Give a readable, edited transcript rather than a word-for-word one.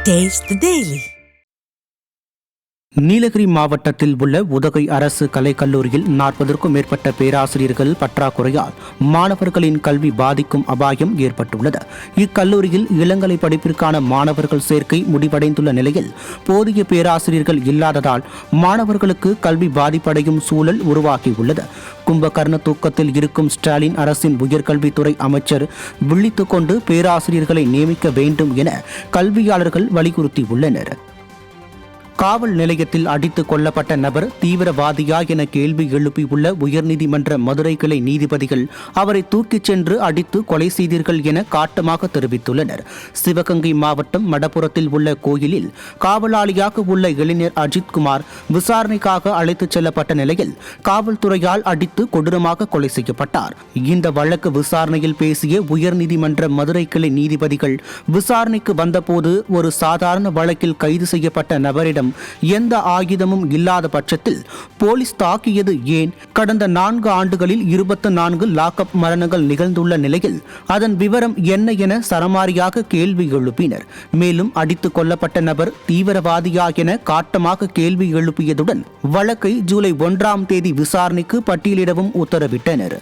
Taste the Daily. Nilgiri மாவட்டத்தில் உள்ள உதகை அரசு கலைக்கல்லூரியில் 40க்கும் மேற்பட்ட பேராசிரியர்கள் பற்றாக்குறையால் மாணவர்களின் கல்வி பாதிக்கும் அபாயம் ஏற்பட்டுள்ளது. இக்கல்லூரியில் இளங்கலை படிப்பிற்கான மாணவர்கள் சேர்க்கை முடிவடைந்துள்ள நிலையில் போதிய பேராசிரியர்கள் இல்லாததால் மாணவர்களுக்கு கல்வி பாதிப்படையும் சூழல் உருவாகியுள்ளது. கும்பகர்ண தூக்கத்தில் இருக்கும் ஸ்டாலின் அரசின் உயர்கல்வித்துறை அமைச்சர் விழித்துக் கொண்டு பேராசிரியர்களை நியமிக்க வேண்டும் என கல்வியாளர்கள் வலியுறுத்தியுள்ளனர். காவல் நிலையத்தில் அடித்துக் கொல்லப்பட்ட நபர் தீவிரவாதியா என கேள்வி எழுப்பியுள்ள உயர்நீதிமன்ற மதுரை கிளை நீதிபதிகள் அவரை தூக்கிச் சென்று அடித்து கொலை செய்தீர்கள் என காட்டமாக தெரிவித்துள்ளனர். சிவகங்கை மாவட்டம் மடப்புறத்தில் உள்ள கோயிலில் காவலாளியாக உள்ள இளைஞர் அஜித்குமார் விசாரணைக்காக அழைத்துச் செல்லப்பட்ட நிலையில் காவல்துறையால் அடித்து கொடூரமாக கொலை செய்யப்பட்டார். இந்த வழக்கு விசாரணையில் பேசிய உயர்நீதிமன்ற மதுரை கிளை நீதிபதிகள் விசாரணைக்கு வந்தபோது ஒரு சாதாரண வழக்கில் கைது செய்யப்பட்ட நபரிடம் எந்த ஆயுதமும் இல்லாத பட்சத்தில் போலீஸ் தாக்கியது ஏன்? கடந்த 4 ஆண்டுகளில் 24 லாக்அப் மரணங்கள் நிகழ்ந்துள்ள நிலையில் அதன் விவரம் என்ன என சரமாரியாக கேள்வி எழுப்பினர். மேலும் அடித்துக் கொல்லப்பட்ட நபர் தீவிரவாதியா என காட்டமாக கேள்வி எழுப்பியதுடன் வழக்கை ஜூலை 1ஆம் தேதி விசாரணைக்கு பட்டியலிடவும் உத்தரவிட்டனர்.